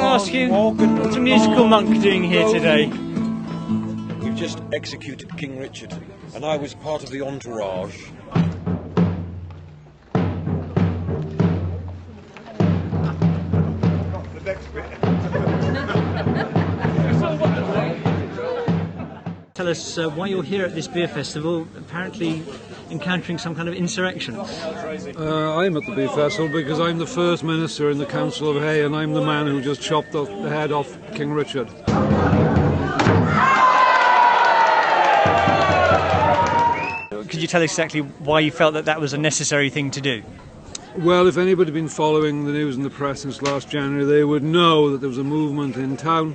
Can I ask you, what's a musical monk doing here today? We've just executed King Richard, and I was part of the entourage. Tell us why you're here at this beer festival, apparently encountering some kind of insurrection. I'm at the beer festival because I'm the first minister in the Council of Hay, and I'm the man who just chopped the head off King Richard. Could you tell us exactly why you felt that that was a necessary thing to do? Well, if anybody had been following the news in the press since last January, they would know that there was a movement in town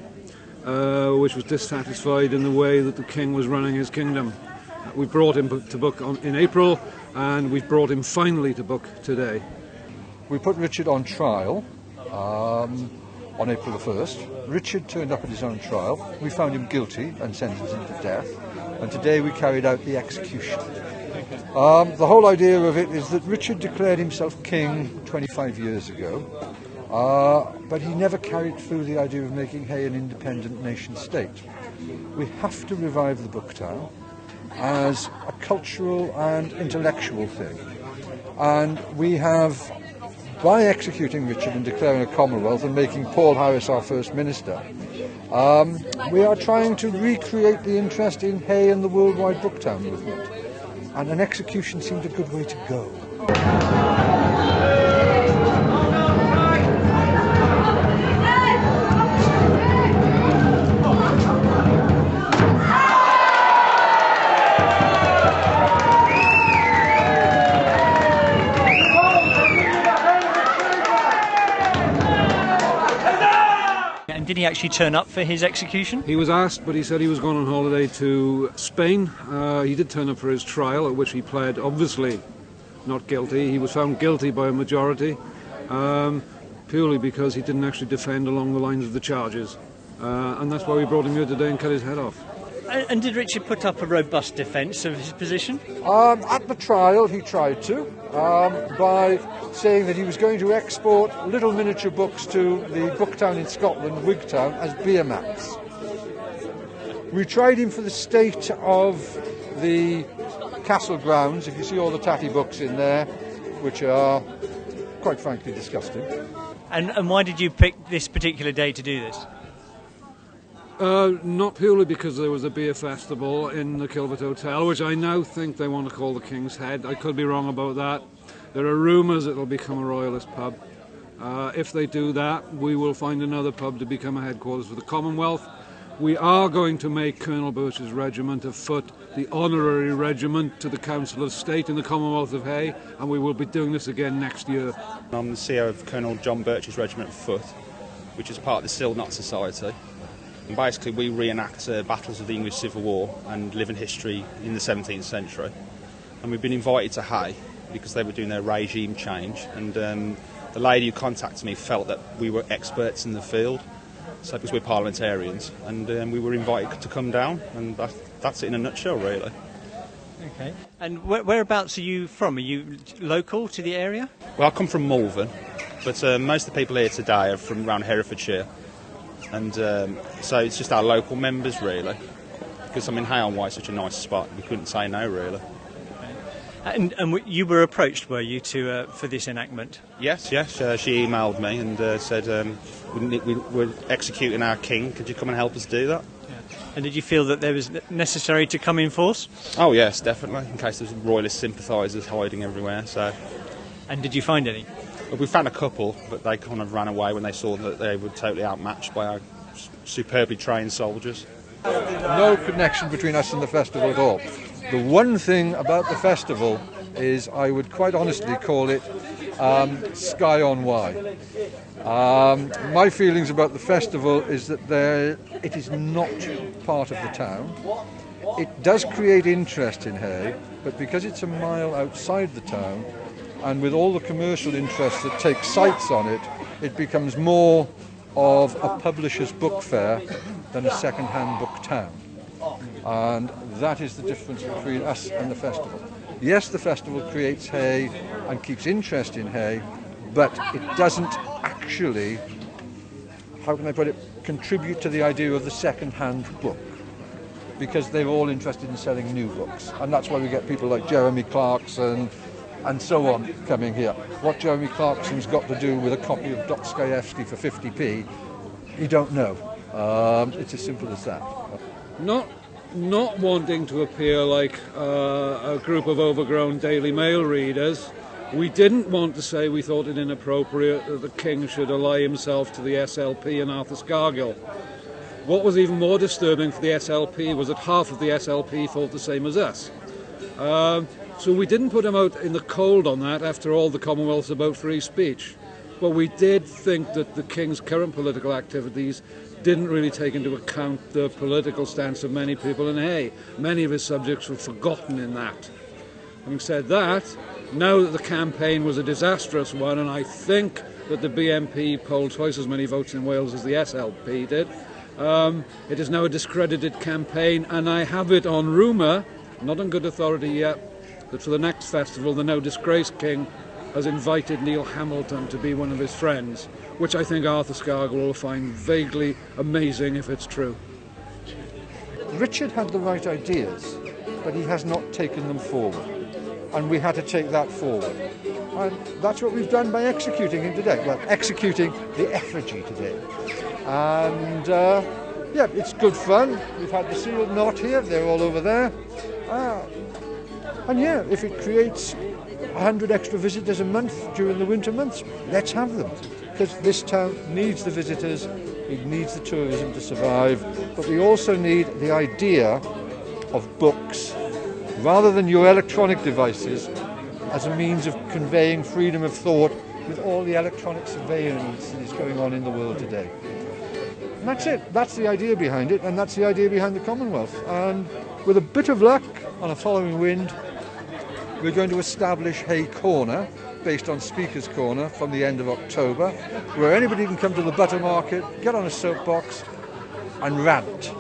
which was dissatisfied in the way that the king was running his kingdom. We brought him to book in April, and we've brought him finally to book today. We put Richard on trial on April the 1st. Richard turned up at his own trial. We found him guilty and sentenced him to death. And today we carried out the execution. The whole idea of it is that Richard declared himself king 25 years ago, but he never carried through the idea of making Hay an independent nation state. We have to revive the book town as a cultural and intellectual thing. And we have, by executing Richard and declaring a commonwealth and making Paul Harris our first minister, we are trying to recreate the interest in Hay and the worldwide booktown movement. And an execution seemed a good way to go. And did he actually turn up for his execution? He was asked, but he said he was going on holiday to Spain. He did turn up for his trial, at which he pled, obviously, not guilty. He was found guilty by a majority, purely because he didn't actually defend along the lines of the charges. And that's why we brought him here today and cut his head off. And did Richard put up a robust defence of his position? At the trial, he tried to, by saying that he was going to export little miniature books to the booktown in Scotland, Wigtown, as beer mats. We tried him for the state of the castle grounds. If you see all the tatty books in there, which are, quite frankly, disgusting. And why did you pick this particular day to do this? Not purely because there was a beer festival in the Kilvert Hotel, which I now think they want to call the King's Head. I could be wrong about that. There are rumours it'll become a royalist pub. If they do that, we will find another pub to become a headquarters for the Commonwealth. We are going to make Colonel Birch's regiment of foot the honorary regiment to the Council of State in the Commonwealth of Hay, and we will be doing this again next year. I'm the CEO of Colonel John Birch's regiment of foot, which is part of the Still Not Society. And basically we reenact battles of the English Civil War and live in history in the 17th century. And we've been invited to Hay because they were doing their regime change, and the lady who contacted me felt that we were experts in the field, so because we're parliamentarians, and we were invited to come down, and that's it in a nutshell, really. Okay. And whereabouts are you from? Are you local to the area? Well, I come from Malvern, but most of the people here today are from around Herefordshire. And so it's just our local members, really, because I mean Hay-on-Wye is such a nice spot, we couldn't say no, really. And you were approached, were you, for this enactment? Yes, she emailed me and said we're executing our king, could you come and help us do that? Yeah. And did you feel that there was necessary to come in force? Oh yes, definitely, in case there's royalist sympathisers hiding everywhere. So. And did you find any? Well, we found a couple, but they kind of ran away when they saw that they were totally outmatched by our superbly trained soldiers. No connection between us and the festival at all. The one thing about the festival is I would quite honestly call it Sky on Wye. My feelings about the festival is that it is not part of the town. It does create interest in Hay, but because it's a mile outside the town, and with all the commercial interests that take sites on it, it becomes more of a publisher's book fair than a second-hand book town. And that is the difference between us and the festival. Yes, the festival creates Hay and keeps interest in Hay, but it doesn't actually how can I put it, contribute to the idea of the second-hand book, because they're all interested in selling new books, and that's why we get people like Jeremy Clarkson and so on coming here. What Jeremy Clarkson's got to do with a copy of Dostoevsky for 50p, you don't know. It's as simple as that. Not wanting to appear like a group of overgrown Daily Mail readers, we didn't want to say we thought it inappropriate that the king should ally himself to the SLP and Arthur Scargill. What was even more disturbing for the SLP was that half of the SLP thought the same as us. So we didn't put him out in the cold on that. After all, the Commonwealth's about free speech. But we did think that the king's current political activities didn't really take into account the political stance of many people in Hay. Many of his subjects were forgotten in that. Having said that, now that the campaign was a disastrous one, and I think that the BNP polled twice as many votes in Wales as the SLP did, it is now a discredited campaign, and I have it on rumour, not on good authority yet, that for the next festival the now disgraced king has invited Neil Hamilton to be one of his friends, which I think Arthur Scargill will find vaguely amazing if it's true. Richard had the right ideas, but he has not taken them forward, and we had to take that forward. And that's what we've done by executing him today. Well, executing the effigy today. And yeah, it's good fun. We've had the sealed knot here, they're all over there. And yeah, if it creates 100 extra visitors a month during the winter months, let's have them. Because this town needs the visitors, it needs the tourism to survive, but we also need the idea of books, rather than your electronic devices, as a means of conveying freedom of thought with all the electronic surveillance that is going on in the world today. And that's it. That's the idea behind it, and that's the idea behind the Commonwealth. And with a bit of luck, on a following wind, we're going to establish Hay Corner, based on Speaker's Corner, from the end of October, where anybody can come to the butter market, get on a soapbox, and rant.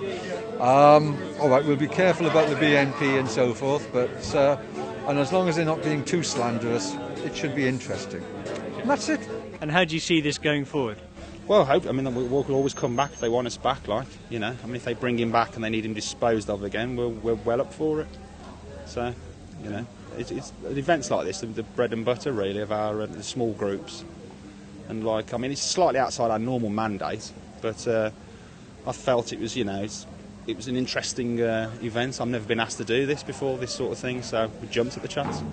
All right, we'll be careful about the BNP and so forth, but and as long as they're not being too slanderous, it should be interesting. And that's it. And how do you see this going forward? Well, I mean, we'll always come back if they want us back, like, you know. I mean, if they bring him back and they need him disposed of again, we're well up for it. So, you know, it's events like this, the bread and butter, really, of our the small groups. And, like, I mean, it's slightly outside our normal mandate, but I felt it was, you know, it was an interesting event. I've never been asked to do this before, this sort of thing, so we jumped at the chance.